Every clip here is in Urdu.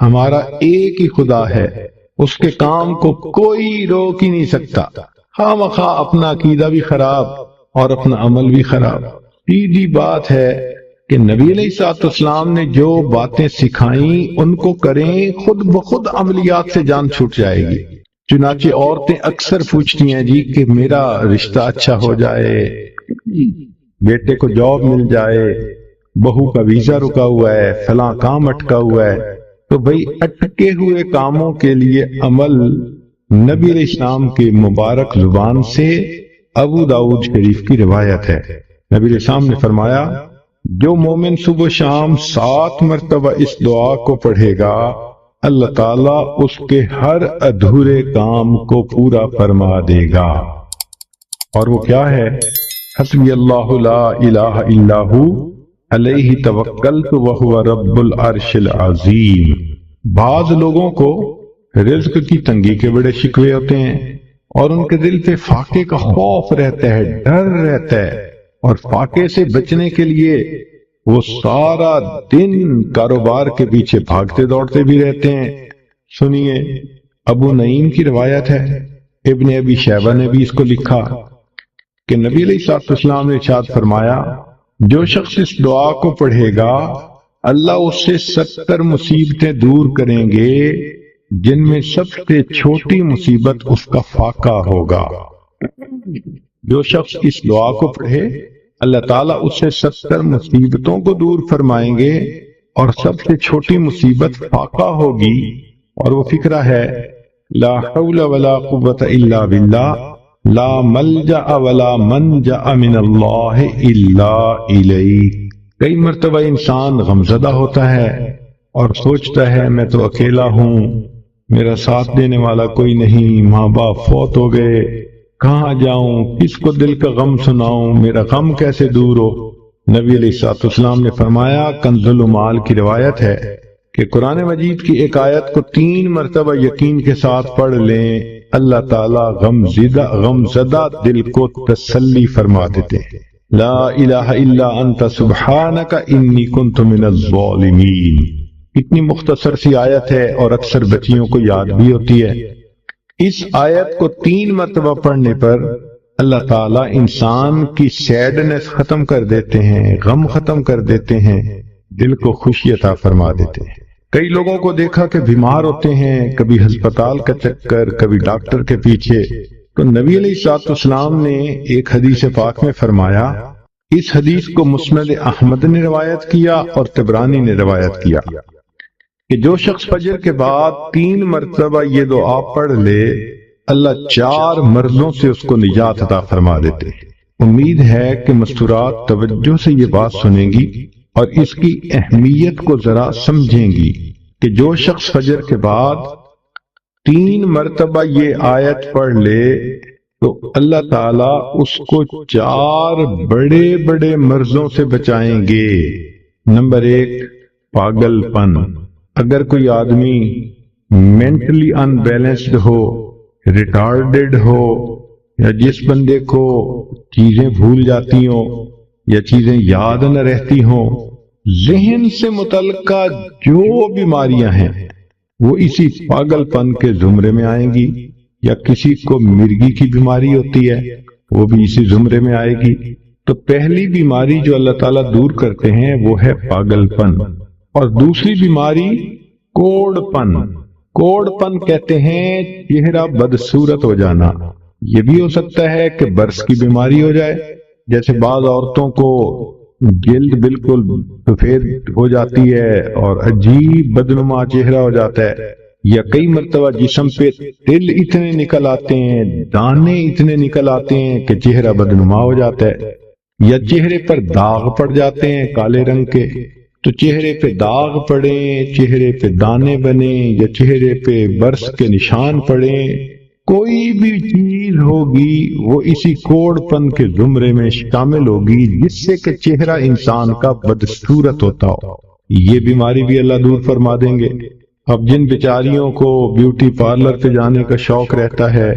ہمارا ایک ہی خدا ہے، اس کے کام کو کوئی روک ہی نہیں سکتا۔ خواہ مخواہ اپنا عقیدہ بھی خراب اور اپنا عمل بھی خراب۔ سیدھی بات ہے کہ نبی علیہ الصلوۃ والسلام نے جو باتیں سکھائیں ان کو کریں، خود بخود عملیات سے جان چھوٹ جائے گی۔ چنانچہ عورتیں اکثر پوچھتی ہیں جی کہ میرا رشتہ اچھا ہو جائے، بیٹے کو جاب مل جائے، بہو کا ویزا رکا ہوا ہے، فلاں کام اٹکا ہوا ہے۔ تو بھئی اٹکے ہوئے کاموں کے لیے عمل نبی علیہ السلام کے مبارک زبان سے ابو داؤد شریف کی روایت ہے۔ نبی علیہ السلام نے فرمایا، جو مومن صبح و شام 7 مرتبہ اس دعا کو پڑھے گا، اللہ تعالیٰ اس کے ہر ادھورے کام کو پورا فرما دے گا۔ اور وہ کیا ہے؟ حسبی اللہ لا الہ الا ہو علیہ توکلت وہو رب العرش العظیم۔ بعض لوگوں کو رزق کی تنگی کے بڑے شکوے ہوتے ہیں اور ان کے دل پہ فاقے کا خوف رہتا ہے، ڈر رہتا ہے، اور فاقے سے بچنے کے لیے وہ سارا دن کاروبار کے پیچھے بھاگتے دوڑتے بھی رہتے ہیں۔ سنیے، ابو نعیم کی روایت ہے، ابن ابی شیبہ نے بھی اس کو لکھا کہ نبی علیہ الصلوۃ والسلام نے ارشاد فرمایا، جو شخص اس دعا کو پڑھے گا اللہ اس سے 70 مصیبتیں دور کریں گے، جن میں سب سے چھوٹی مصیبت اس کا فاقہ ہوگا۔ جو شخص اس دعا کو پڑھے اللہ تعالیٰ اس سے 70 مصیبتوں کو دور فرمائیں گے، اور سب سے چھوٹی مصیبت فاقہ ہوگی، اور وہ فکرہ ہے، لا حول ولا قوة الا باللہ، لا ملجأ ولا منجأ من اللہ الا الیہ۔ کئی مرتبہ انسان غمزدہ ہوتا ہے اور سوچتا ہے میں تو اکیلا ہوں، میرا ساتھ دینے والا کوئی نہیں، ماں باپ فوت ہو گئے، کہاں جاؤں، کس کو دل کا غم سناؤں، میرا غم کیسے دور ہو۔ نبی علیہ الصلوۃ والسلام نے فرمایا، کنز المال کی روایت ہے کہ قرآن مجید کی ایک آیت کو 3 مرتبہ یقین کے ساتھ پڑھ لیں، اللہ تعالیٰ غمزدہ دل کو تسلی فرما دیتے ہیں۔ لا الہ الا انت سبحانک انی کنت من الظالمین۔ اتنی مختصر سی آیت ہے اور اکثر بچیوں کو یاد بھی ہوتی ہے۔ اس آیت کو 3 مرتبہ پڑھنے پر اللہ تعالیٰ انسان کی سیڈنس ختم کر دیتے ہیں، غم ختم کر دیتے ہیں، دل کو خوشی عطا فرما دیتے ہیں۔ کئی لوگوں کو دیکھا کہ بیمار ہوتے ہیں، کبھی ہسپتال کا چکر، کبھی ڈاکٹر کے پیچھے، تو نبی علیہ الصلوۃ والسلام نے ایک حدیث پاک میں فرمایا، اس حدیث کو مسند احمد نے روایت کیا اور طبرانی نے روایت کیا کہ جو شخص فجر کے بعد 3 مرتبہ یہ دعا پڑھ لے اللہ 4 مرضوں سے اس کو نجات عطا فرما دیتے ہیں۔ امید ہے کہ مستورات توجہ سے یہ بات سنیں گی اور اس کی اہمیت کو ذرا سمجھیں گی کہ جو شخص فجر کے بعد 3 مرتبہ یہ آیت پڑھ لے تو اللہ تعالیٰ اس کو 4 بڑے بڑے مرضوں سے بچائیں گے۔ نمبر 1، پاگل پن۔ اگر کوئی آدمی مینٹلی ان بیلنسڈ ہو، ریٹارڈڈ ہو، یا جس بندے کو چیزیں بھول جاتی ہوں یا چیزیں یاد نہ رہتی ہوں، ذہن سے متعلقہ جو بیماریاں ہیں وہ اسی پاگل پن کے زمرے میں آئیں گی، یا کسی کو مرگی کی بیماری ہوتی ہے وہ بھی اسی زمرے میں آئے گی۔ تو پہلی بیماری جو اللہ تعالیٰ دور کرتے ہیں وہ ہے پاگل پن، اور دوسری بیماری کوڑ پن۔ کوڑ پن کہتے ہیں چہرہ بدصورت ہو جانا۔ یہ بھی ہو سکتا ہے کہ برس کی بیماری ہو جائے، جیسے بعض عورتوں کو جلد بالکل سفید ہو جاتی ہے اور عجیب بدنما چہرہ ہو جاتا ہے، یا کئی مرتبہ جسم پہ تل اتنے نکل آتے ہیں، دانے اتنے نکل آتے ہیں کہ چہرہ بدنما ہو جاتا ہے، یا چہرے پر داغ پڑ جاتے ہیں کالے رنگ کے۔ تو چہرے پہ داغ پڑیں، چہرے پہ دانے بنیں، یا چہرے پہ برس کے نشان پڑیں، کوئی بھی چیز ہوگی وہ اسی کوڑ پن کے زمرے میں شامل ہوگی، جس سے کہ چہرہ انسان کا بدصورت ہوتا ہو۔ یہ بیماری بھی اللہ دور فرما دیں گے۔ اب جن بیچاریوں کو بیوٹی پارلر پہ جانے کا شوق رہتا ہے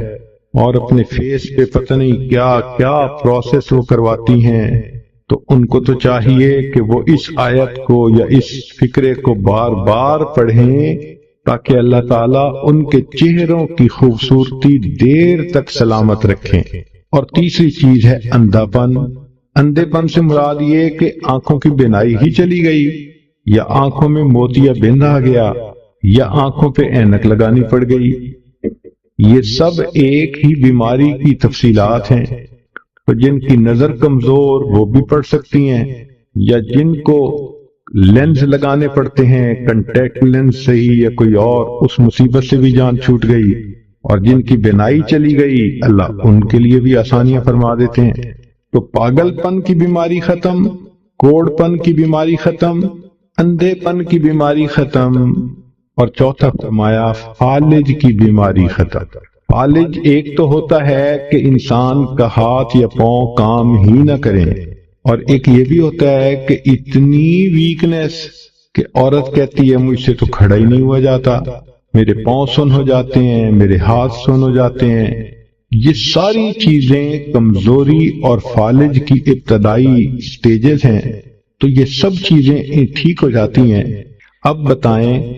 اور اپنے فیس پہ پتہ نہیں کیا کیا پروسیس وہ کرواتی ہیں، تو ان کو تو چاہیے کہ وہ اس آیت کو یا اس فکرے کو بار بار پڑھیں تاکہ اللہ تعالیٰ ان کے چہروں کی خوبصورتی دیر تک سلامت رکھیں۔ اور تیسری چیز ہے اندھا پن۔ اندھے پن سے مراد یہ کہ آنکھوں کی بینائی ہی چلی گئی، یا آنکھوں میں موتیا بند آ گیا، یا آنکھوں پہ اینک لگانی پڑ گئی۔ یہ سب ایک ہی بیماری کی تفصیلات ہیں۔ تو جن کی نظر کمزور وہ بھی پڑھ سکتی ہیں، یا جن کو لینز لگانے پڑتے ہیں، کنٹیکٹ لینز صحیح یا کوئی اور، اس مصیبت سے بھی جان چھوٹ گئی۔ اور جن کی بینائی چلی گئی اللہ ان کے لیے بھی آسانیاں فرما دیتے ہیں۔ تو پاگل پن کی بیماری ختم، کوڑ پن کی بیماری ختم، اندھے پن کی بیماری ختم، اور چوتھا فرمایا فالج کی بیماری ختم۔ فالج ایک تو ہوتا ہے کہ انسان کا ہاتھ یا پاؤں کام ہی نہ کریں، اور ایک یہ بھی ہوتا ہے کہ اتنی ویکنس کہ عورت کہتی ہے مجھ سے تو کھڑا ہی نہیں ہوا جاتا، میرے پاؤں سن ہو جاتے ہیں، میرے ہاتھ سن ہو جاتے ہیں۔ یہ ساری چیزیں کمزوری اور فالج کی ابتدائی سٹیجز ہیں۔ تو یہ سب چیزیں ٹھیک ہو جاتی ہیں۔ اب بتائیں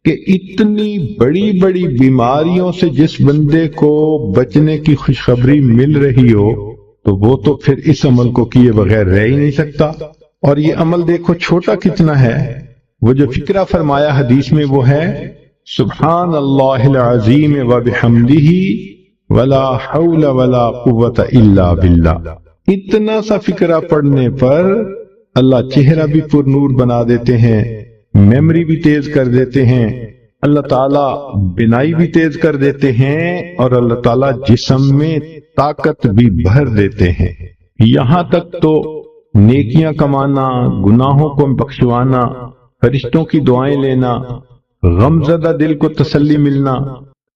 کہ اتنی بڑی بڑی بیماریوں سے جس بندے کو بچنے کی خوشخبری مل رہی ہو تو وہ تو پھر اس عمل کو کیے بغیر رہ ہی نہیں سکتا۔ اور یہ عمل دیکھو چھوٹا کتنا ہے۔ وہ جو فکرہ فرمایا حدیث میں وہ ہے سبحان اللہ العظیم وبحمدہ ولا حول ولا قوت الا باللہ۔ اتنا سا فکرہ پڑھنے پر اللہ چہرہ بھی پر نور بنا دیتے ہیں، میموری بھی تیز کر دیتے ہیں، اللہ تعالیٰ بینائی بھی تیز کر دیتے ہیں، اور اللہ تعالیٰ جسم میں طاقت بھی بھر دیتے ہیں۔ یہاں تک تو نیکیاں کمانا، گناہوں کو بخشوانا، فرشتوں کی دعائیں لینا، غمزدہ دل کو تسلی ملنا،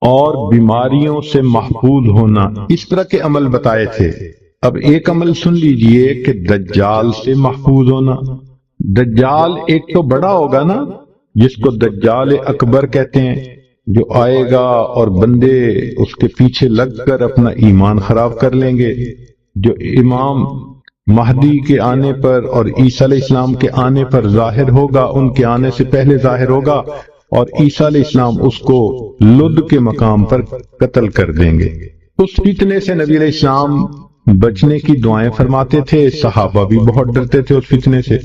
اور بیماریوں سے محفوظ ہونا، اس طرح کے عمل بتائے تھے۔ اب ایک عمل سن لیجئے کہ دجال سے محفوظ ہونا۔ دجال ایک تو بڑا ہوگا نا، جس کو دجال اکبر کہتے ہیں، جو آئے گا اور بندے اس کے پیچھے لگ کر اپنا ایمان خراب کر لیں گے، جو امام مہدی کے آنے پر اور عیسیٰ علیہ السلام کے آنے پر ظاہر ہوگا، ان کے آنے سے پہلے ظاہر ہوگا، اور عیسیٰ علیہ السلام اس کو لد کے مقام پر قتل کر دیں گے۔ اس فتنے سے نبی علیہ السلام بچنے کی دعائیں فرماتے تھے، صحابہ بھی بہت ڈرتے تھے اس فتنے سے۔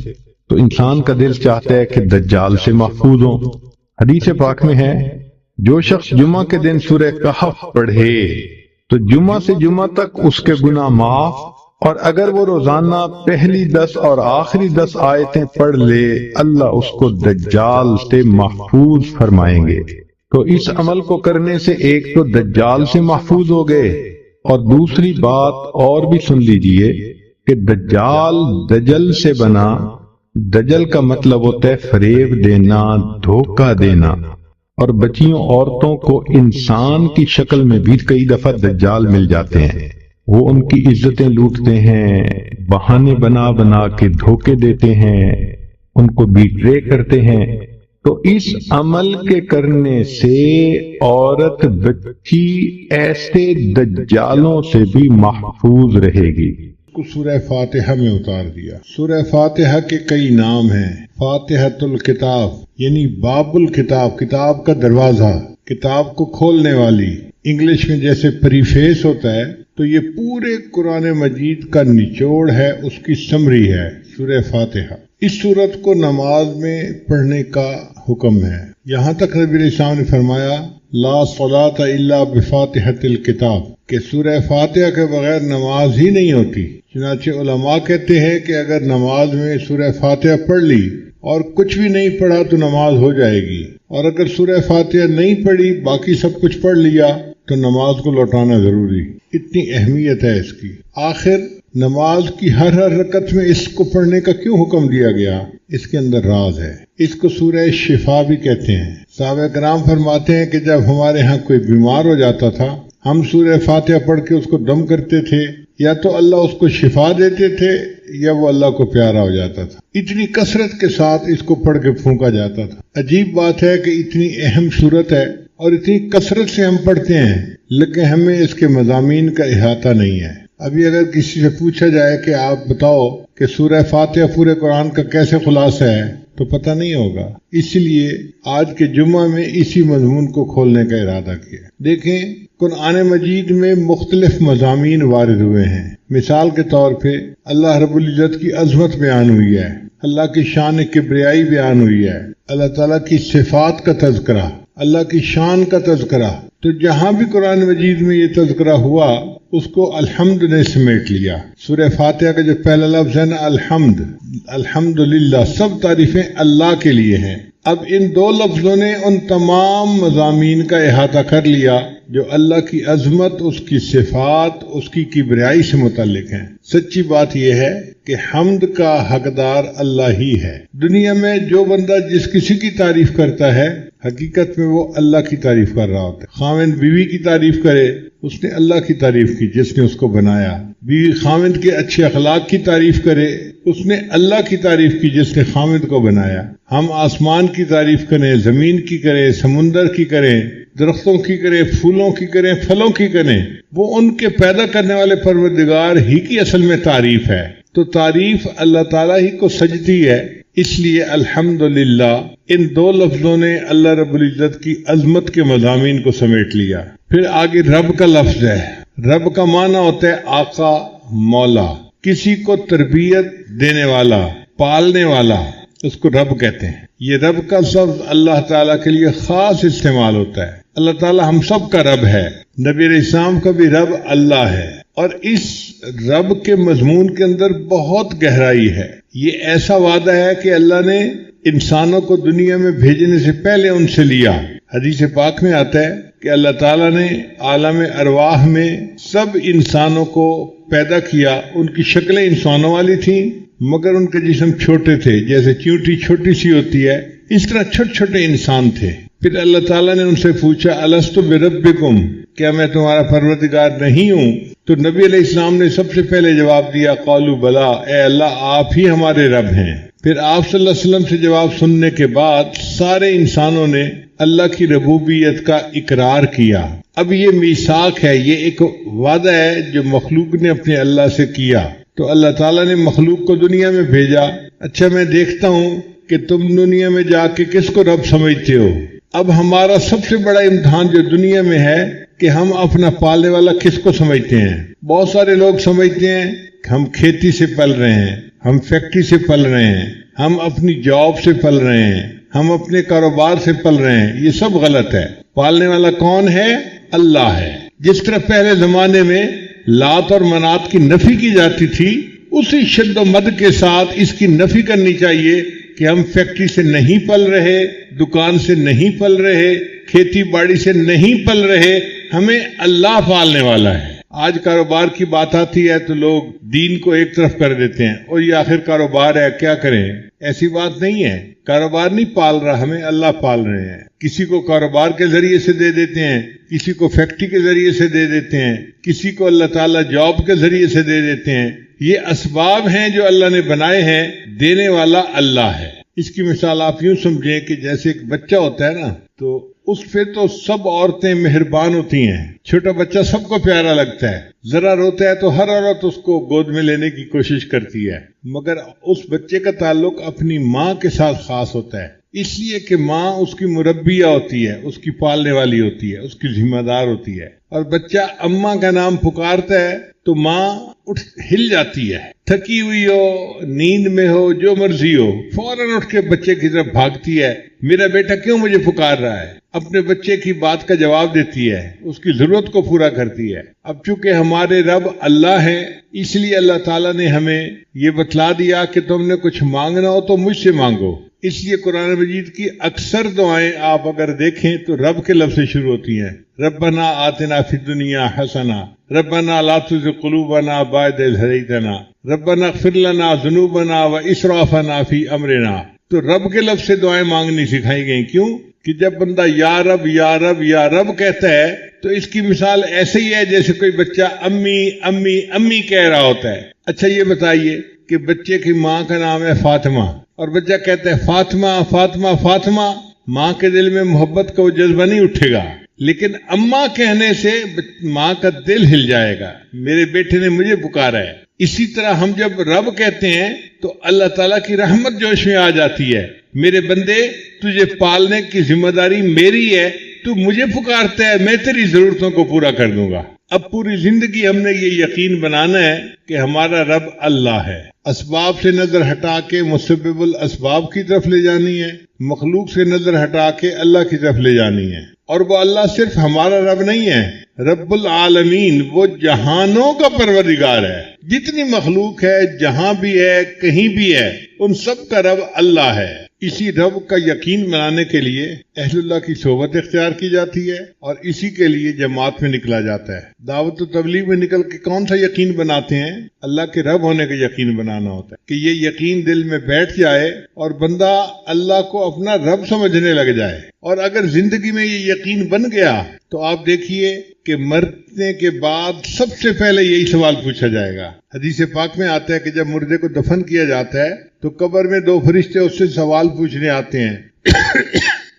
تو انسان کا دل چاہتا ہے کہ دجال سے محفوظ ہوں۔ حدیث پاک میں ہے جو شخص جمعہ کے دن سورہ کہف پڑھے تو جمعہ سے جمعہ تک اس کے گناہ معاف، اور اگر وہ روزانہ پہلی 10 اور آخری 10 آیتیں پڑھ لے اللہ اس کو دجال سے محفوظ فرمائیں گے۔ تو اس عمل کو کرنے سے ایک تو دجال سے محفوظ ہو گئے، اور دوسری بات اور بھی سن لیجئے کہ دجال دجل سے بنا۔ دجل کا مطلب ہوتا ہے فریب دینا، دھوکہ دینا، اور بچیوں عورتوں کو انسان کی شکل میں بھی کئی دفعہ دجال مل جاتے ہیں۔ وہ ان کی عزتیں لوٹتے ہیں، بہانے بنا بنا کے دھوکے دیتے ہیں، ان کو بیٹرے کرتے ہیں۔ تو اس عمل کے کرنے سے عورت بچی ایسے دجالوں سے بھی محفوظ رہے گی۔ کو سورہ فاتحہ میں اتار دیا۔ سورہ فاتحہ کے کئی نام ہیں۔ فاتحۃ الکتاب یعنی باب الکتاب، کتاب کا دروازہ، کتاب کو کھولنے والی۔ انگلش میں جیسے پریفیس ہوتا ہے، تو یہ پورے قرآن مجید کا نچوڑ ہے، اس کی سمری ہے سورہ فاتحہ۔ اس سورت کو نماز میں پڑھنے کا حکم ہے۔ یہاں تک نبی علیہ السلام نے فرمایا لا صلاۃ الا بفاتحۃ الکتاب، کہ سورہ فاتحہ کے بغیر نماز ہی نہیں ہوتی۔ چنانچہ علماء کہتے ہیں کہ اگر نماز میں سورہ فاتحہ پڑھ لی اور کچھ بھی نہیں پڑھا تو نماز ہو جائے گی، اور اگر سورہ فاتحہ نہیں پڑھی باقی سب کچھ پڑھ لیا تو نماز کو لوٹانا ضروری۔ اتنی اہمیت ہے اس کی۔ آخر نماز کی ہر رکعت میں اس کو پڑھنے کا کیوں حکم دیا گیا؟ اس کے اندر راز ہے۔ اس کو سورہ شفا بھی کہتے ہیں۔ صحابہ کرام فرماتے ہیں کہ جب ہمارے ہاں کوئی بیمار ہو جاتا تھا، ہم سورہ فاتحہ پڑھ کے اس کو دم کرتے تھے، یا تو اللہ اس کو شفا دیتے تھے یا وہ اللہ کو پیارا ہو جاتا تھا۔ اتنی کثرت کے ساتھ اس کو پڑھ کے پھونکا جاتا تھا۔ عجیب بات ہے کہ اتنی اہم سورت ہے اور اتنی کثرت سے ہم پڑھتے ہیں، لیکن ہمیں اس کے مضامین کا احاطہ نہیں ہے۔ ابھی اگر کسی سے پوچھا جائے کہ آپ بتاؤ کہ سورہ فاتحہ پورے قرآن کا کیسے خلاصہ ہے تو پتہ نہیں ہوگا، اس لیے آج کے جمعہ میں اسی مضمون کو کھولنے کا ارادہ کیا۔ دیکھیں، قرآن مجید میں مختلف مضامین وارد ہوئے ہیں۔ مثال کے طور پہ اللہ رب العزت کی عظمت بیان ہوئی ہے، اللہ کی شان کبریائی بیان ہوئی ہے، اللہ تعالیٰ کی صفات کا تذکرہ، اللہ کی شان کا تذکرہ۔ تو جہاں بھی قرآن مجید میں یہ تذکرہ ہوا اس کو الحمد نے سمیٹ لیا۔ سورہ فاتحہ کا جو پہلا لفظ ہے نا الحمد، الحمدللہ، سب تعریفیں اللہ کے لیے ہیں۔ اب ان دو لفظوں نے ان تمام مضامین کا احاطہ کر لیا جو اللہ کی عظمت، اس کی صفات، اس کی کبریائی سے متعلق ہیں۔ سچی بات یہ ہے کہ حمد کا حقدار اللہ ہی ہے۔ دنیا میں جو بندہ جس کسی کی تعریف کرتا ہے حقیقت میں وہ اللہ کی تعریف کر رہا ہوتا ہے۔ خاوند بیوی کی تعریف کرے، اس نے اللہ کی تعریف کی جس نے اس کو بنایا۔ بیوی خاوند کے اچھے اخلاق کی تعریف کرے، اس نے اللہ کی تعریف کی جس نے خاوند کو بنایا۔ ہم آسمان کی تعریف کریں، زمین کی کریں، سمندر کی کریں، درختوں کی کریں، پھولوں کی کریں، پھلوں کی کریں، وہ ان کے پیدا کرنے والے پروردگار ہی کی اصل میں تعریف ہے۔ تو تعریف اللہ تعالیٰ ہی کو سجتی ہے، اس لیے الحمدللہ ان دو لفظوں نے اللہ رب العزت کی عظمت کے مضامین کو سمیٹ لیا۔ پھر آگے رب کا لفظ ہے۔ رب کا معنی ہوتا ہے آقا، مولا، کسی کو تربیت دینے والا، پالنے والا، اس کو رب کہتے ہیں۔ یہ رب کا لفظ اللہ تعالیٰ کے لیے خاص استعمال ہوتا ہے۔ اللہ تعالیٰ ہم سب کا رب ہے، نبی علیہ السلام کا بھی رب اللہ ہے، اور اس رب کے مضمون کے اندر بہت گہرائی ہے۔ یہ ایسا وعدہ ہے کہ اللہ نے انسانوں کو دنیا میں بھیجنے سے پہلے ان سے لیا۔ حدیث پاک میں آتا ہے کہ اللہ تعالیٰ نے عالم ارواح میں سب انسانوں کو پیدا کیا، ان کی شکلیں انسانوں والی تھیں مگر ان کے جسم چھوٹے تھے، جیسے چیونٹی چھوٹی سی ہوتی ہے اس طرح چھوٹے چھوٹے انسان تھے۔ پھر اللہ تعالیٰ نے ان سے پوچھا الستُ بربکم، کیا میں تمہارا پروردگار نہیں ہوں؟ تو نبی علیہ السلام نے سب سے پہلے جواب دیا قالوا بلا، اے اللہ آپ ہی ہمارے رب ہیں۔ پھر آپ صلی اللہ علیہ وسلم سے جواب سننے کے بعد سارے انسانوں نے اللہ کی ربوبیت کا اقرار کیا۔ اب یہ میثاق ہے، یہ ایک وعدہ ہے جو مخلوق نے اپنے اللہ سے کیا۔ تو اللہ تعالیٰ نے مخلوق کو دنیا میں بھیجا۔ اچھا میں دیکھتا ہوں کہ تم دنیا میں جا کے کس کو رب سمجھتے ہو۔ اب ہمارا سب سے بڑا امتحان جو دنیا میں ہے کہ ہم اپنا پالنے والا کس کو سمجھتے ہیں۔ بہت سارے لوگ سمجھتے ہیں کہ ہم کھیتی سے پل رہے ہیں، ہم فیکٹری سے پل رہے ہیں، ہم اپنی جاب سے پل رہے ہیں، ہم اپنے کاروبار سے پل رہے ہیں۔ یہ سب غلط ہے۔ پالنے والا کون ہے؟ اللہ ہے۔ جس طرح پہلے زمانے میں لات اور منات کی نفی کی جاتی تھی، اسی شد و مد کے ساتھ اس کی نفی کرنی چاہیے کہ ہم فیکٹری سے نہیں پل رہے، دکان سے نہیں پل رہے، کھیتی باڑی سے نہیں پل رہے، ہمیں اللہ پالنے والا ہے۔ آج کاروبار کی بات آتی ہے تو لوگ دین کو ایک طرف کر دیتے ہیں اور یہ آخر کاروبار ہے، کیا کریں؟ ایسی بات نہیں ہے۔ کاروبار نہیں پال رہا، ہمیں اللہ پال رہے ہیں۔ کسی کو کاروبار کے ذریعے سے دے دیتے ہیں، کسی کو فیکٹری کے ذریعے سے دے دیتے ہیں، کسی کو اللہ تعالیٰ جاب کے ذریعے سے دے دیتے ہیں۔ یہ اسباب ہیں جو اللہ نے بنائے ہیں، دینے والا اللہ ہے۔ اس کی مثال آپ یوں سمجھیں کہ جیسے ایک بچہ ہوتا ہے نا، تو اس پہ تو سب عورتیں مہربان ہوتی ہیں۔ چھوٹا بچہ سب کو پیارا لگتا ہے، ذرا روتا ہے تو ہر عورت اس کو گود میں لینے کی کوشش کرتی ہے، مگر اس بچے کا تعلق اپنی ماں کے ساتھ خاص ہوتا ہے، اس لیے کہ ماں اس کی مربیہ ہوتی ہے، اس کی پالنے والی ہوتی ہے، اس کی ذمہ دار ہوتی ہے۔ اور بچہ اماں کا نام پکارتا ہے تو ماں ہل جاتی ہے، تھکی ہوئی ہو، نیند میں ہو، جو مرضی ہو، فوراً اٹھ کے بچے کی طرف بھاگتی ہے، میرا بیٹا کیوں مجھے پکار رہا ہے، اپنے بچے کی بات کا جواب دیتی ہے، اس کی ضرورت کو پورا کرتی ہے۔ اب چونکہ ہمارے رب اللہ ہیں، اس لیے اللہ تعالیٰ نے ہمیں یہ بتلا دیا کہ تم نے کچھ مانگنا ہو تو مجھ سے مانگو۔ اس لیے قرآن مجید کی اکثر دعائیں آپ اگر دیکھیں تو رب کے لفظ سے شروع ہوتی ہیں۔ ربنا آتنا فی الدنیا حسنہ، ربنا لا تزغ قلوبنا بعد اذ ہدیتنا، ربنا اغفر لنا ذنوبنا واسرافنا فی امرنا۔ تو رب کے لفظ سے دعائیں مانگنی سکھائی گئیں۔ کیوں؟ کہ جب بندہ یا رب یا رب یا رب کہتا ہے تو اس کی مثال ایسے ہی ہے جیسے کوئی بچہ امی امی امی کہہ رہا ہوتا ہے۔ اچھا یہ بتائیے کہ بچے کی ماں کا نام ہے فاطمہ اور بچہ کہتا ہے فاطمہ فاطمہ فاطمہ، ماں کے دل میں محبت کا وہ جذبہ نہیں اٹھے گا؟ لیکن اماں کہنے سے ماں کا دل ہل جائے گا، میرے بیٹے نے مجھے پکارا ہے۔ اسی طرح ہم جب رب کہتے ہیں تو اللہ تعالیٰ کی رحمت جوش میں آ جاتی ہے، میرے بندے تجھے پالنے کی ذمہ داری میری ہے، تو مجھے پکارتا ہے، میں تیری ضرورتوں کو پورا کر دوں گا۔ اب پوری زندگی ہم نے یہ یقین بنانا ہے کہ ہمارا رب اللہ ہے، اسباب سے نظر ہٹا کے مسبب الاسباب کی طرف لے جانی ہے، مخلوق سے نظر ہٹا کے اللہ کی طرف لے جانی ہے۔ اور وہ اللہ صرف ہمارا رب نہیں ہے، رب العالمین، وہ جہانوں کا پروردگار ہے، جتنی مخلوق ہے، جہاں بھی ہے، کہیں بھی ہے، ان سب کا رب اللہ ہے۔ اسی رب کا یقین بنانے کے لیے اہل اللہ کی صحبت اختیار کی جاتی ہے اور اسی کے لیے جماعت میں نکلا جاتا ہے۔ دعوت و تبلیغ میں نکل کے کون سا یقین بناتے ہیں؟ اللہ کے رب ہونے کا یقین بنانا ہوتا ہے کہ یہ یقین دل میں بیٹھ جائے اور بندہ اللہ کو اپنا رب سمجھنے لگ جائے۔ اور اگر زندگی میں یہ یقین بن گیا تو آپ دیکھیے کہ مرنے کے بعد سب سے پہلے یہی سوال پوچھا جائے گا۔ حدیث پاک میں آتا ہے کہ جب مردے کو دفن کیا جاتا ہے تو قبر میں 2 فرشتے اس سے سوال پوچھنے آتے ہیں۔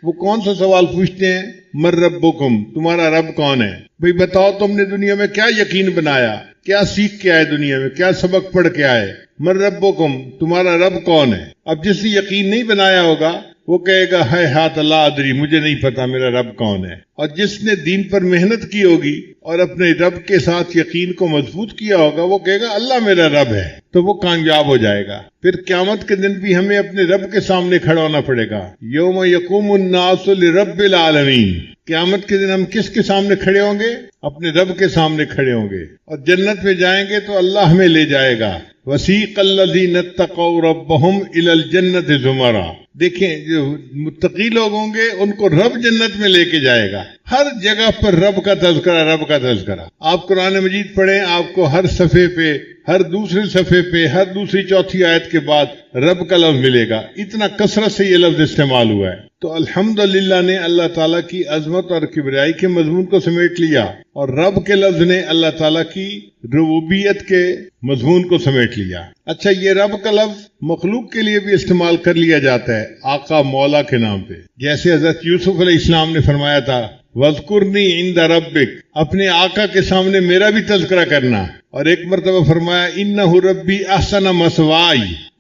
وہ کون سا سوال پوچھتے ہیں؟ مر ربکم، تمہارا رب کون ہے؟ بھئی بتاؤ تم نے دنیا میں کیا یقین بنایا، کیا سیکھ کے آئے، دنیا میں کیا سبق پڑھ کے آئے؟ مر ربکم، تمہارا رب کون ہے؟ اب جس نے یقین نہیں بنایا ہوگا وہ کہے گا ہے ہاتھ اللہ ادری، مجھے نہیں پتا میرا رب کون ہے۔ اور جس نے دین پر محنت کی ہوگی اور اپنے رب کے ساتھ یقین کو مضبوط کیا ہوگا وہ کہے گا اللہ میرا رب ہے، تو وہ کامیاب ہو جائے گا۔ پھر قیامت کے دن بھی ہمیں اپنے رب کے سامنے کھڑا ہونا پڑے گا۔ یوم یقوم الناس لرب العالمین، قیامت کے دن ہم کس کے سامنے کھڑے ہوں گے؟ اپنے رب کے سامنے کھڑے ہوں گے، اور جنت میں جائیں گے تو اللہ ہمیں لے جائے گا۔ وسیق الذین اتقوا ربهم الی الجنۃ زمرا، دیکھیں جو متقی لوگ ہوں گے ان کو رب جنت میں لے کے جائے گا۔ ہر جگہ پر رب کا تذکرہ، رب کا تذکرہ۔ آپ قرآن مجید پڑھیں، آپ کو ہر صفحے پہ، ہر دوسرے صفحے پہ، ہر دوسری چوتھی آیت کے بعد رب کا لفظ ملے گا۔ اتنا کثرت سے یہ لفظ استعمال ہوا ہے۔ تو الحمدللہ نے اللہ تعالیٰ کی عظمت اور کبریائی کے مضمون کو سمیٹ لیا، اور رب کے لفظ نے اللہ تعالیٰ کی ربوبیت کے مضمون کو سمیٹ لیا۔ اچھا، یہ رب کا لفظ مخلوق کے لیے بھی استعمال کر لیا جاتا ہے، آقا مولا کے نام پہ، جیسے حضرت یوسف علیہ السلام نے فرمایا تھا وَاذْكُرْنِي عِنْدَ رَبِّكَ، اپنے آقا کے سامنے میرا بھی تذکرہ کرنا۔ اور ایک مرتبہ فرمایا اِنَّهُ رَبِّي أَحْسَنَ مَثْوَايَ،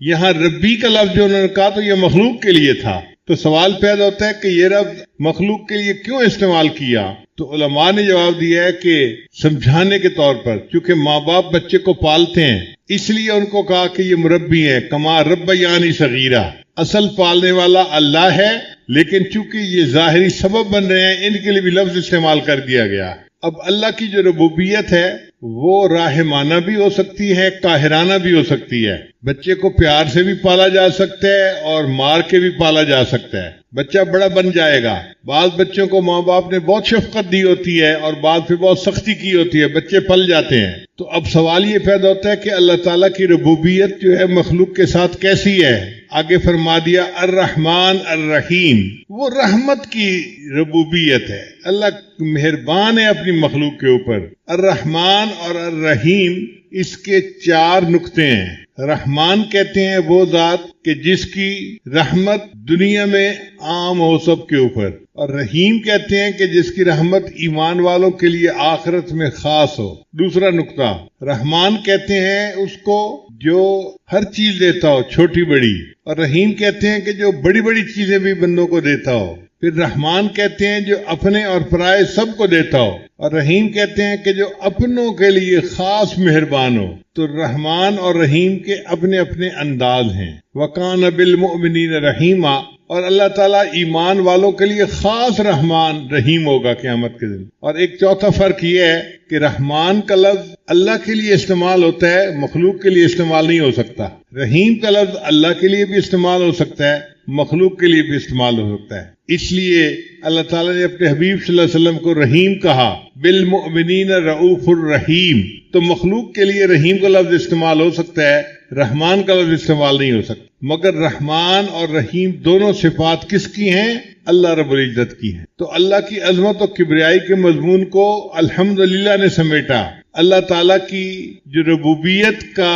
یہاں ربی کا لفظ جو انہوں نے کہا تو یہ مخلوق کے لیے تھا۔ تو سوال پیدا ہوتا ہے کہ یہ رب مخلوق کے لیے کیوں استعمال کیا؟ تو علماء نے جواب دیا ہے کہ سمجھانے کے طور پر، چونکہ ماں باپ بچے کو پالتے ہیں اس لیے ان کو کہا کہ یہ مربی ہے، کما ربیانی صغیرہ، اصل پالنے والا اللہ ہے، لیکن چونکہ یہ ظاہری سبب بن رہے ہیں ان کے لیے بھی لفظ استعمال کر دیا گیا۔ اب اللہ کی جو ربوبیت ہے وہ راحمانہ بھی ہو سکتی ہے، قاہرانہ بھی ہو سکتی ہے۔ بچے کو پیار سے بھی پالا جا سکتا ہے اور مار کے بھی پالا جا سکتا ہے۔ بچہ بڑا بن جائے گا، بعض بچوں کو ماں باپ نے بہت شفقت دی ہوتی ہے اور بعض پہ بہت سختی کی ہوتی ہے، بچے پل جاتے ہیں۔ تو اب سوال یہ پیدا ہوتا ہے کہ اللہ تعالیٰ کی ربوبیت جو ہے مخلوق کے ساتھ کیسی ہے؟ آگے فرما دیا الرحمن الرحیم، وہ رحمت کی ربوبیت ہے، اللہ مہربان ہے اپنی مخلوق کے اوپر۔ الرحمن اور الرحیم اس کے 4 نقطے ہیں۔ رحمان کہتے ہیں وہ ذات کہ جس کی رحمت دنیا میں عام ہو سب کے اوپر، اور رحیم کہتے ہیں کہ جس کی رحمت ایمان والوں کے لیے آخرت میں خاص ہو۔ دوسرا نقطہ، رحمان کہتے ہیں اس کو جو ہر چیز دیتا ہو، چھوٹی بڑی، اور رحیم کہتے ہیں کہ جو بڑی بڑی چیزیں بھی بندوں کو دیتا ہو۔ پھر رحمان کہتے ہیں جو اپنے اور پرائے سب کو دیتا ہو، اور رحیم کہتے ہیں کہ جو اپنوں کے لیے خاص مہربان ہو۔ تو رحمان اور رحیم کے اپنے اپنے انداز ہیں۔ وَكَانَ بِالْمُؤْمِنِينَ رَحِيمًا، اور اللہ تعالیٰ ایمان والوں کے لیے خاص رحمان رحیم ہوگا قیامت کے دن۔ اور ایک چوتھا فرق یہ ہے کہ رحمان کا لفظ اللہ کے لیے استعمال ہوتا ہے، مخلوق کے لیے استعمال نہیں ہو سکتا۔ رحیم کا لفظ اللہ کے لیے بھی استعمال ہو سکتا ہے، مخلوق کے لیے بھی استعمال ہو سکتا ہے۔ اس لیے اللہ تعالیٰ نے اپنے حبیب صلی اللہ علیہ وسلم کو رحیم کہا، بالمؤمنین رؤوف الرحیم۔ تو مخلوق کے لیے رحیم کا لفظ استعمال ہو سکتا ہے، رحمان کا لفظ استعمال نہیں ہو سکتا۔ مگر رحمان اور رحیم دونوں صفات کس کی ہیں؟ اللہ رب العزت کی ہیں۔ تو اللہ کی عظمت و کبریائی کے مضمون کو الحمدللہ نے سمیٹا۔ اللہ تعالیٰ کی جو ربوبیت کا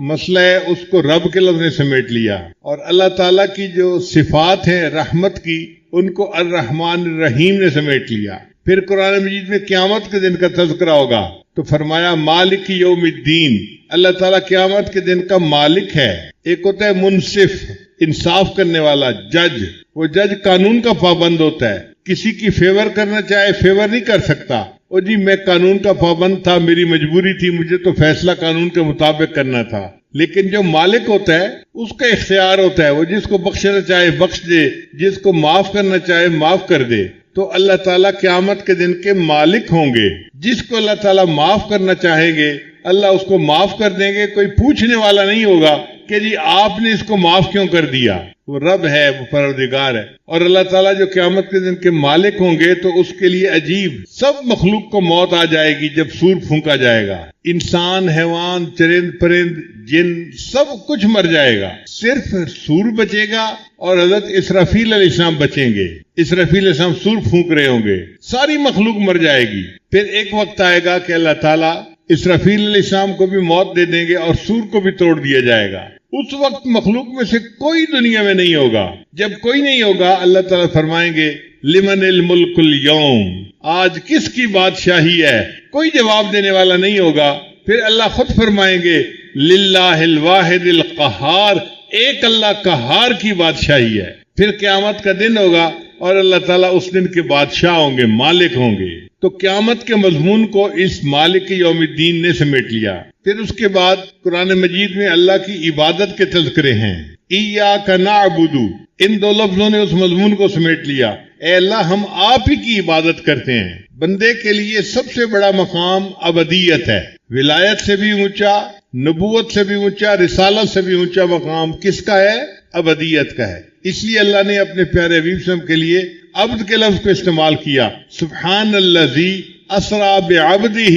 مسئلہ ہے اس کو رب کے لفظ نے سمیٹ لیا، اور اللہ تعالیٰ کی جو صفات ہیں رحمت کی ان کو الرحمن الرحیم نے سمیٹ لیا۔ پھر قرآن مجید میں قیامت کے دن کا تذکرہ ہوگا تو فرمایا مالک یوم الدین، اللہ تعالیٰ قیامت کے دن کا مالک ہے۔ ایک ہوتا ہے منصف، انصاف کرنے والا جج، وہ جج قانون کا پابند ہوتا ہے، کسی کی فیور کرنا چاہے فیور نہیں کر سکتا، او جی میں قانون کا پابند تھا، میری مجبوری تھی، مجھے تو فیصلہ قانون کے مطابق کرنا تھا۔ لیکن جو مالک ہوتا ہے اس کا اختیار ہوتا ہے، وہ جس کو بخشنا چاہے بخش دے، جس کو معاف کرنا چاہے معاف کر دے۔ تو اللہ تعالیٰ قیامت کے دن کے مالک ہوں گے، جس کو اللہ تعالیٰ معاف کرنا چاہیں گے اللہ اس کو معاف کر دیں گے، کوئی پوچھنے والا نہیں ہوگا کہ جی آپ نے اس کو معاف کیوں کر دیا۔ وہ رب ہے، وہ پروردگار ہے۔ اور اللہ تعالیٰ جو قیامت کے دن کے مالک ہوں گے تو اس کے لیے عجیب، سب مخلوق کو موت آ جائے گی جب سور پھونکا جائے گا، انسان، حیوان، چرند پرند، جن، سب کچھ مر جائے گا، صرف سور بچے گا اور حضرت اسرافیل علیہ السلام بچیں گے۔ اسرافیل علیہ السلام سور پھونک رہے ہوں گے، ساری مخلوق مر جائے گی۔ پھر ایک وقت آئے گا کہ اللہ تعالیٰ اسرافیل علیہ السلام کو بھی موت دے دیں گے اور سور کو بھی توڑ دیا جائے گا۔ اس وقت مخلوق میں سے کوئی دنیا میں نہیں ہوگا۔ جب کوئی نہیں ہوگا اللہ تعالیٰ فرمائیں گے لمن الملک اليوم، آج کس کی بادشاہی ہے؟ کوئی جواب دینے والا نہیں ہوگا۔ پھر اللہ خود فرمائیں گے للہ الواحد القہار، ایک اللہ قہار کی بادشاہی ہے۔ پھر قیامت کا دن ہوگا اور اللہ تعالیٰ اس دن کے بادشاہ ہوں گے، مالک ہوں گے۔ تو قیامت کے مضمون کو اس مالک یوم الدین نے سمیٹ لیا۔ پھر اس کے بعد قرآن مجید میں اللہ کی عبادت کے تذکرے ہیں، ایاک نعبد، ان دو لفظوں نے اس مضمون کو سمیٹ لیا۔ اے اللہ ہم آپ ہی کی عبادت کرتے ہیں۔ بندے کے لیے سب سے بڑا مقام ابدیت ہے، ولایت سے بھی اونچا، نبوت سے بھی اونچا، رسالت سے بھی اونچا مقام کس کا ہے؟ ابدیت کا ہے۔ اس لیے اللہ نے اپنے پیارے حبیب صلی اللہ علیہ وسلم کے لیے عبد کے لفظ کو استعمال کیا، سبحان الذی اسرا بعبدہ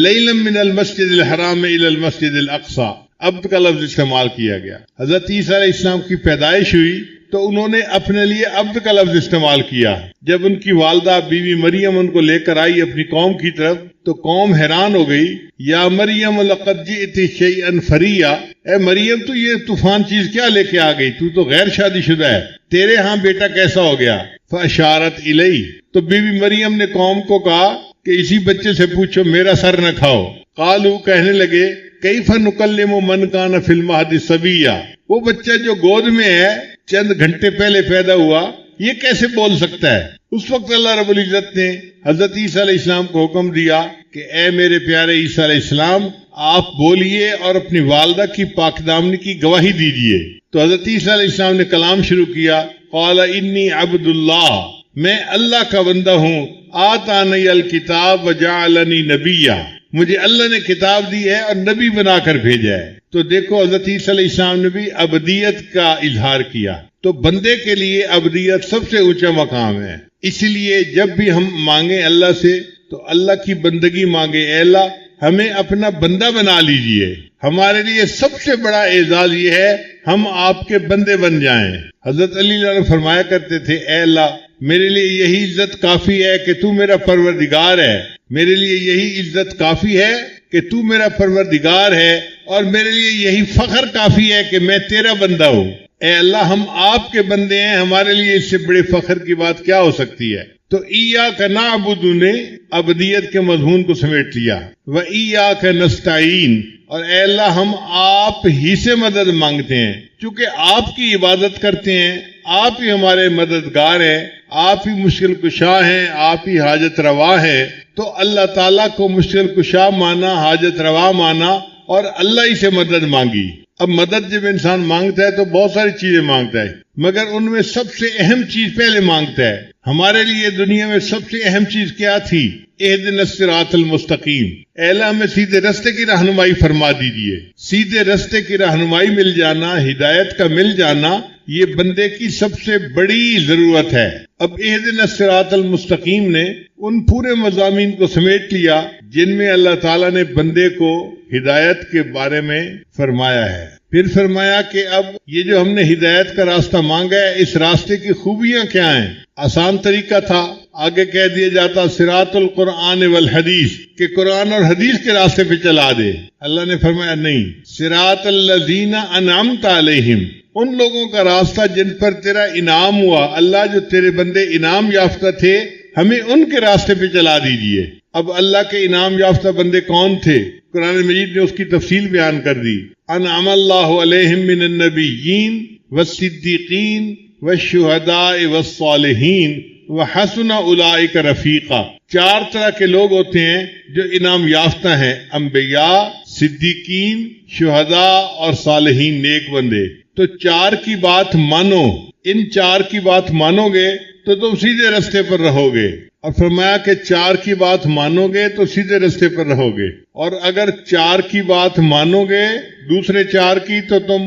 لیلا من المسجد الحرام الی المسجد الاقصی، عبد کا لفظ استعمال کیا گیا۔ حضرت عیسیٰ علیہ السلام کی پیدائش ہوئی تو انہوں نے اپنے لیے عبد کا لفظ استعمال کیا۔ جب ان کی والدہ بیوی مریم ان کو لے کر آئی اپنی قوم کی طرف تو قوم حیران ہو گئی، یا مریم لقد جئت شیئا فریا، اے مریم تو یہ طوفان چیز کیا لے کے آ گئی، تو غیر شادی شدہ ہے، تیرے ہاں بیٹا کیسا ہو گیا؟ فاشارت الیہ، تو بیوی مریم نے قوم کو کہا کہ اسی بچے سے پوچھو، میرا سر نہ کھاؤ۔ قالو، کہنے لگے کیف نکلم من کان فی المہد صبیا، وہ بچہ جو گود میں ہے چند گھنٹے پہلے پیدا ہوا یہ کیسے بول سکتا ہے؟ اس وقت اللہ رب العزت نے حضرت عیسیٰ علیہ السلام کو حکم دیا کہ اے میرے پیارے عیسیٰ علیہ السلام آپ بولیے اور اپنی والدہ کی پاک دامنی کی گواہی دیجیے۔ تو حضرت عیسیٰ علیہ السلام نے کلام شروع کیا، قال انی عبد اللہ، میں اللہ کا بندہ ہوں، آتانی الکتاب وجعلنی نبیا، مجھے اللہ نے کتاب دی ہے اور نبی بنا کر بھیجا ہے۔ تو دیکھو حضرت عیسیٰ علیہ السلام نے بھی ابدیت کا اظہار کیا۔ تو بندے کے لیے ابدیت سب سے اونچا مقام ہے، اس لیے جب بھی ہم مانگیں اللہ سے تو اللہ کی بندگی مانگے، اے اللہ ہمیں اپنا بندہ بنا لیجئے۔ ہمارے لیے سب سے بڑا اعزاز یہ ہے ہم آپ کے بندے بن جائیں۔ حضرت علی نے فرمایا کرتے تھے اے اللہ میرے لیے یہی عزت کافی ہے کہ تو میرا پروردگار ہے، میرے لیے یہی عزت کافی ہے کہ تو میرا پروردگار ہے، اور میرے لیے یہی فخر کافی ہے کہ میں تیرا بندہ ہوں۔ اے اللہ ہم آپ کے بندے ہیں، ہمارے لیے اس سے بڑے فخر کی بات کیا ہو سکتی ہے؟ تو ایاک نعبد نے ابدیت کے مضمون کو سمیٹ لیا، و ایاک نستعین، اور اے اللہ ہم آپ ہی سے مدد مانگتے ہیں، چونکہ آپ کی عبادت کرتے ہیں، آپ ہی ہمارے مددگار ہیں، آپ ہی مشکل کشا ہیں، آپ ہی حاجت روا ہیں۔ تو اللہ تعالیٰ کو مشکل کشا مانا، حاجت روا مانا اور اللہ ہی سے مدد مانگی۔ اب مدد جب انسان مانگتا ہے تو بہت ساری چیزیں مانگتا ہے، مگر ان میں سب سے اہم چیز پہلے مانگتا ہے۔ ہمارے لیے دنیا میں سب سے اہم چیز کیا تھی؟ اہدنا الصراط المستقیم، اے اللہ ہمیں سیدھے راستے کی رہنمائی فرما دیجیے۔ سیدھے راستے کی رہنمائی مل جانا، ہدایت کا مل جانا، یہ بندے کی سب سے بڑی ضرورت ہے۔ اب اہدنا الصراط المستقیم نے ان پورے مضامین کو سمیٹ لیا جن میں اللہ تعالیٰ نے بندے کو ہدایت کے بارے میں فرمایا ہے۔ پھر فرمایا کہ اب یہ جو ہم نے ہدایت کا راستہ مانگا ہے، اس راستے کی خوبیاں کیا ہیں؟ آسان طریقہ تھا، آگے کہہ دیا جاتا صراط القرآن والحدیث، کہ قرآن اور حدیث کے راستے پہ چلا دے۔ اللہ نے فرمایا نہیں، صراط الذین انعمت علیہم، ان لوگوں کا راستہ جن پر تیرا انعام ہوا۔ اللہ جو تیرے بندے انعام یافتہ تھے، ہمیں ان کے راستے پہ چلا دیجئے۔ اب اللہ کے انعام یافتہ بندے کون تھے؟ قرآن مجید نے اس کی تفصیل بیان کر دی۔ انعم اللہ علیہم من النبیین والصدیقین والشہداء والصالحین وحسن اولئک رفیقا۔ 4 طرح کے لوگ ہوتے ہیں جو انعام یافتہ ہیں، انبیاء، صدیقین، شہداء اور صالحین، نیک بندے۔ تو 4 کی بات مانو، ان 4 کی بات مانو گے تو تم سیدھے رستے پر رہو گے، اور فرمایا کہ 4 کی بات مانو گے تو سیدھے رستے پر رہو گے، اور اگر 4 کی بات مانو گے دوسرے 4 کی تو تم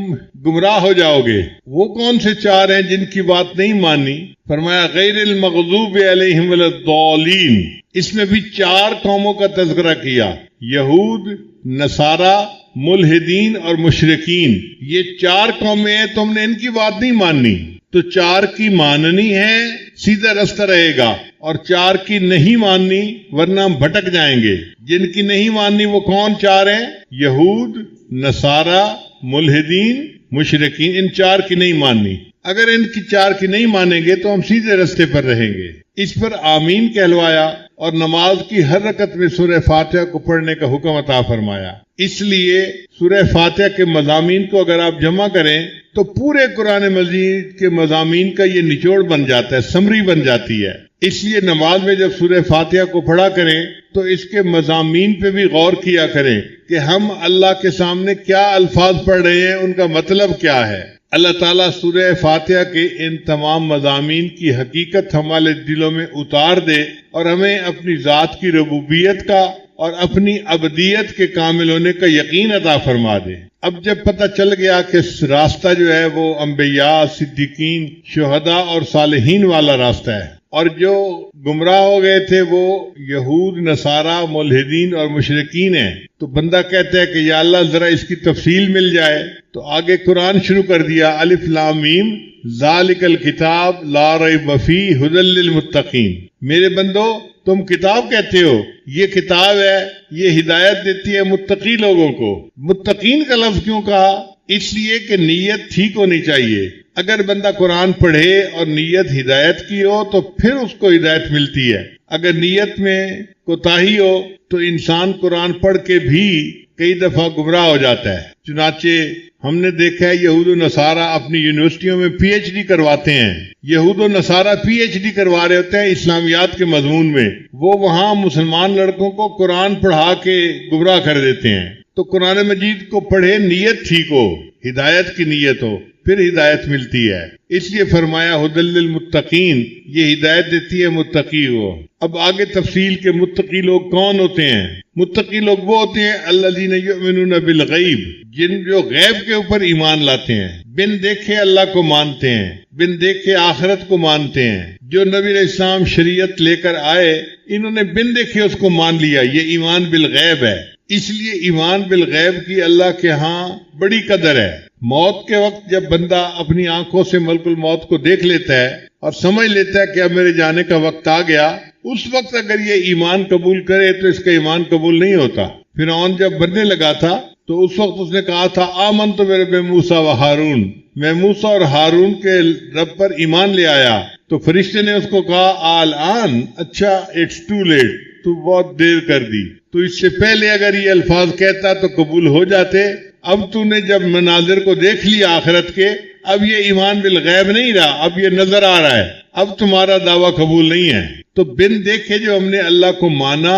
گمراہ ہو جاؤ گے۔ وہ کون سے 4 ہیں جن کی بات نہیں مانی؟ فرمایا غیر المغضوب علیہم ولا الضالین۔ اس میں بھی 4 قوموں کا تذکرہ کیا، یہود، نصارہ، ملحدین اور مشرکین۔ یہ 4 قومیں ہیں، تم نے ان کی بات نہیں ماننی، تو 4 کی ماننی ہے، سیدھا رستہ رہے گا، اور 4 کی نہیں ماننی ورنہ ہم بھٹک جائیں گے۔ جن کی نہیں ماننی وہ کون 4 ہیں؟ یہود، نصارہ، ملحدین، مشرکین۔ ان 4 کی نہیں ماننی۔ اگر ان کی 4 کی نہیں مانیں گے تو ہم سیدھے رستے پر رہیں گے۔ اس پر آمین کہلوایا اور نماز کی ہر رکعت میں سورہ فاتحہ کو پڑھنے کا حکم عطا فرمایا۔ اس لیے سورہ فاتحہ کے مضامین کو اگر آپ جمع کریں تو پورے قرآن مجید کے مضامین کا یہ نچوڑ بن جاتا ہے، سمری بن جاتی ہے۔ اس لیے نماز میں جب سورہ فاتحہ کو پڑھا کریں تو اس کے مضامین پہ بھی غور کیا کریں کہ ہم اللہ کے سامنے کیا الفاظ پڑھ رہے ہیں، ان کا مطلب کیا ہے۔ اللہ تعالیٰ سورہ فاتحہ کے ان تمام مضامین کی حقیقت ہمارے دلوں میں اتار دے اور ہمیں اپنی ذات کی ربوبیت کا اور اپنی ابدیت کے کامل ہونے کا یقین عطا فرما دے۔ اب جب پتہ چل گیا کہ راستہ جو ہے وہ انبیاء، صدیقین، شہداء اور صالحین والا راستہ ہے، اور جو گمراہ ہو گئے تھے وہ یہود، نصارہ، ملحدین اور مشرکین ہیں، تو بندہ کہتا ہے کہ یا اللہ ذرا اس کی تفصیل مل جائے۔ تو آگے قرآن شروع کر دیا، الف لام میم ذالک الکتاب لا ریب فیہ ھدی للمتقین۔ میرے بندو تم کتاب کہتے ہو، یہ کتاب ہے، یہ ہدایت دیتی ہے متقی لوگوں کو۔ متقین کا لفظ کیوں کہا؟ اس لیے کہ نیت ٹھیک ہونی چاہیے۔ اگر بندہ قرآن پڑھے اور نیت ہدایت کی ہو تو پھر اس کو ہدایت ملتی ہے۔ اگر نیت میں کوتاہی ہو تو انسان قرآن پڑھ کے بھی کئی دفعہ گمراہ ہو جاتا ہے۔ چنانچہ ہم نے دیکھا ہے یہود و نصارہ اپنی یونیورسٹیوں میں پی ایچ ڈی کرواتے ہیں۔ یہود و نصارہ پی ایچ ڈی کروا رہے ہوتے ہیں اسلامیات کے مضمون میں، وہ وہاں مسلمان لڑکوں کو قرآن پڑھا کے گمراہ کر دیتے ہیں۔ تو قرآن مجید کو پڑھے، نیت ٹھیک ہو، ہدایت کی نیت ہو، پھر ہدایت ملتی ہے۔ اس لیے فرمایا ھدی للمتقین، یہ ہدایت دیتی ہے متقی کو۔ اب آگے تفصیل کے متقی لوگ کون ہوتے ہیں؟ متقی لوگ وہ ہوتے ہیں الذین یؤمنون بالغیب، جن جو غیب کے اوپر ایمان لاتے ہیں، بن دیکھے اللہ کو مانتے ہیں، بن دیکھے آخرت کو مانتے ہیں۔ جو نبی علیہ السلام شریعت لے کر آئے انہوں نے بن دیکھے اس کو مان لیا، یہ ایمان بالغیب ہے۔ اس لیے ایمان بالغیب کی اللہ کے ہاں بڑی قدر ہے۔ موت کے وقت جب بندہ اپنی آنکھوں سے ملک الموت کو دیکھ لیتا ہے اور سمجھ لیتا ہے کہ اب میرے جانے کا وقت آ گیا، اس وقت اگر یہ ایمان قبول کرے تو اس کا ایمان قبول نہیں ہوتا۔ فرعون جب مرنے لگا تھا تو اس وقت اس نے کہا تھا آمنت برب موسیٰ و ہارون، میں موسیٰ اور ہارون کے رب پر ایمان لے آیا۔ تو فرشتے نے اس کو کہا آلآن، اچھا اٹس ٹو لیٹ، تو بہت دیر کر دی، تو اس سے پہلے اگر یہ الفاظ کہتا تو قبول ہو جاتے۔ اب تو نے جب مناظر کو دیکھ لیا آخرت کے، اب یہ ایمان بالغیب نہیں رہا، اب یہ نظر آ رہا ہے، اب تمہارا دعویٰ قبول نہیں ہے۔ تو بن دیکھے جو ہم نے اللہ کو مانا،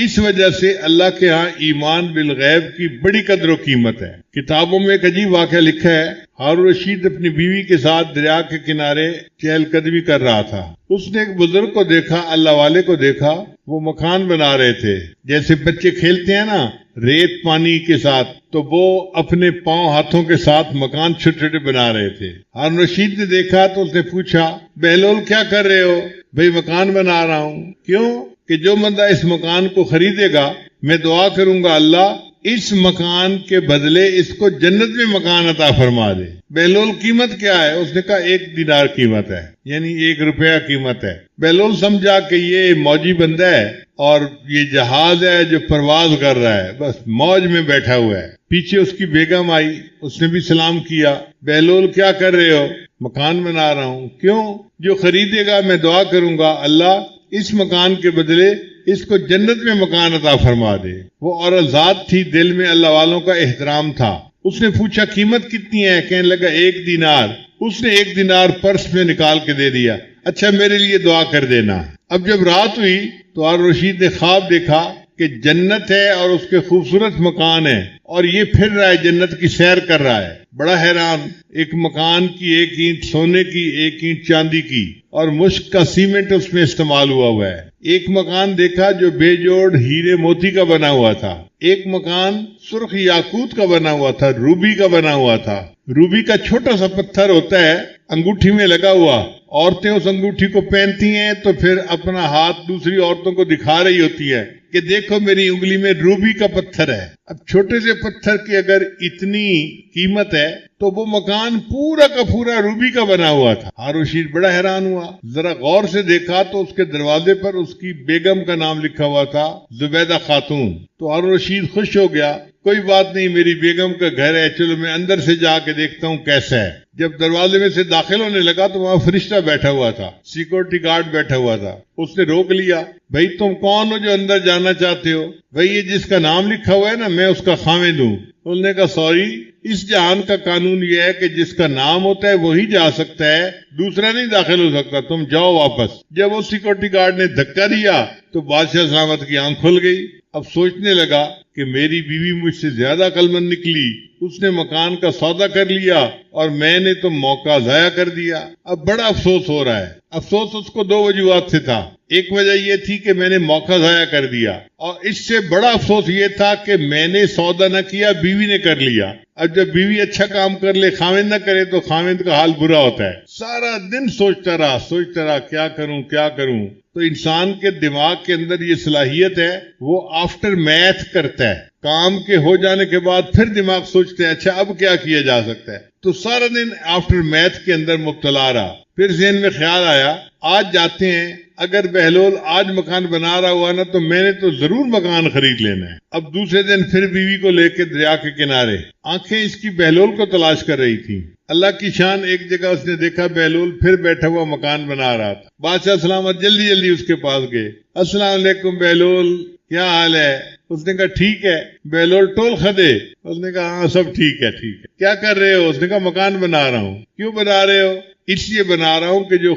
اس وجہ سے اللہ کے ہاں ایمان بالغیب کی بڑی قدر و قیمت ہے۔ کتابوں میں ایک عجیب واقعہ لکھا ہے، ہارون رشید اپنی بیوی کے ساتھ دریا کے کنارے چہل قدمی کر رہا تھا۔ اس نے ایک بزرگ کو دیکھا، اللہ والے کو دیکھا، وہ مکان بنا رہے تھے۔ جیسے بچے کھیلتے ہیں نا ریت پانی کے ساتھ، تو وہ اپنے پاؤں ہاتھوں کے ساتھ مکان چھوٹے چھوٹے بنا رہے تھے۔ ہارون رشید نے دیکھا تو اس نے پوچھا بہلول کیا کر رہے ہو؟ بھئی مکان بنا رہا ہوں۔ کیوں؟ کہ جو بندہ اس مکان کو خریدے گا میں دعا کروں گا اللہ اس مکان کے بدلے اس کو جنت میں مکان عطا فرما دے۔ بہلول قیمت کیا ہے؟ اس نے کہا 1 دینار قیمت ہے، یعنی 1 روپیہ قیمت ہے۔ بہلول سمجھا کہ یہ موجی بندہ ہے اور یہ جہاز ہے جو پرواز کر رہا ہے، بس موج میں بیٹھا ہوا ہے۔ پیچھے اس کی بیگم آئی، اس نے بھی سلام کیا۔ بہلول کیا کر رہے ہو؟ مکان بنا رہا ہوں۔ کیوں؟ جو خریدے گا میں دعا کروں گا اللہ اس مکان کے بدلے اس کو جنت میں مکان عطا فرما دے۔ وہ عورت ذات تھی، دل میں اللہ والوں کا احترام تھا۔ اس نے پوچھا قیمت کتنی ہے؟ کہنے لگا 1 دینار۔ اس نے 1 دینار پرس میں نکال کے دے دیا، اچھا میرے لیے دعا کر دینا۔ اب جب رات ہوئی تو ہارون رشید نے خواب دیکھا کہ جنت ہے اور اس کے خوبصورت مکان ہے، اور یہ پھر رہا ہے، جنت کی سیر کر رہا ہے۔ بڑا حیران، ایک مکان کی 1 اینٹ سونے کی، 1 اینٹ چاندی کی، اور مشک کا سیمنٹ اس میں استعمال ہوا ہے۔ ایک مکان دیکھا جو بے جوڑ ہیرے موتی کا بنا ہوا تھا، ایک مکان سرخ یاقوت کا بنا ہوا تھا، روبی کا بنا ہوا تھا۔ روبی کا چھوٹا سا پتھر ہوتا ہے انگوٹھی میں لگا ہوا، عورتیں اس انگوٹھی کو پہنتی ہیں تو پھر اپنا ہاتھ دوسری عورتوں کو دکھا رہی ہوتی ہے کہ دیکھو میری انگلی میں روبی کا پتھر ہے۔ اب چھوٹے سے پتھر کی اگر اتنی قیمت ہے تو وہ مکان پورا کا پورا روبی کا بنا ہوا تھا۔ ہارون رشید بڑا حیران ہوا، ذرا غور سے دیکھا تو اس کے دروازے پر اس کی بیگم کا نام لکھا ہوا تھا، زبیدہ خاتون۔ تو ہارون رشید خوش ہو گیا، کوئی بات نہیں، میری بیگم کا گھر ہے، چلو میں اندر سے جا کے دیکھتا ہوں کیسا ہے۔ جب دروازے میں سے داخل ہونے لگا تو وہاں فرشتہ بیٹھا ہوا تھا، سیکورٹی گارڈ بیٹھا ہوا تھا۔ اس نے روک لیا، بھائی تم کون ہو جو اندر جانا چاہتے ہو؟ بھائی یہ جس کا نام لکھا ہوا ہے نا، میں اس کا خاوند ہوں۔ انہوں نے کہا سوری، اس جہان کا قانون یہ ہے کہ جس کا نام ہوتا ہے وہی جا سکتا ہے، دوسرا نہیں داخل ہو سکتا، تم جاؤ واپس۔ جب وہ سیکورٹی گارڈ نے دھکا دیا تو بادشاہ سلامت کی آنکھ کھل گئی۔ اب سوچنے لگا کہ میری بیوی مجھ سے زیادہ عقلمند نکلی، اس نے مکان کا سودا کر لیا اور میں نے تو موقع ضائع کر دیا۔ اب بڑا افسوس ہو رہا ہے۔ افسوس اس کو 2 وجوہات سے تھا۔ ایک وجہ یہ تھی کہ میں نے موقع ضائع کر دیا، اور اس سے بڑا افسوس یہ تھا کہ میں نے سودا نہ کیا، بیوی نے کر لیا۔ اب جب بیوی اچھا کام کر لے، خاوند نہ کرے تو خاوند کا حال برا ہوتا ہے۔ سارا دن سوچتا رہا کیا کروں۔ تو انسان کے دماغ کے اندر یہ صلاحیت ہے، وہ آفٹر میتھ کرتا ہے، کام کے ہو جانے کے بعد پھر دماغ سوچتے ہیں اچھا اب کیا کیا جا سکتا ہے۔ تو سارا دن آفٹر میتھ کے اندر مبتلا رہا۔ پھر ذہن میں خیال آیا آج جاتے ہیں، اگر بہلول آج مکان بنا رہا ہوا نا تو میں نے تو ضرور مکان خرید لینا ہے۔ اب دوسرے دن پھر بیوی کو لے کے دریا کے کنارے، آنکھیں اس کی بہلول کو تلاش کر رہی تھی۔ اللہ کی شان، ایک جگہ اس نے دیکھا بہلول پھر بیٹھا ہوا مکان بنا رہا تھا۔ بادشاہ سلامت جلدی اس کے پاس گئے، السلام علیکم بہلول، کیا حال ہے؟ اس نے کہا ٹھیک ہے۔ بہلول ٹول خدے، اس نے کہا ہاں سب ٹھیک ہے۔ کیا کر رہے ہو؟ اس نے کہا مکان بنا رہا ہوں۔ کیوں بنا رہے ہو؟ اس لیے بنا رہا ہوں کہ جو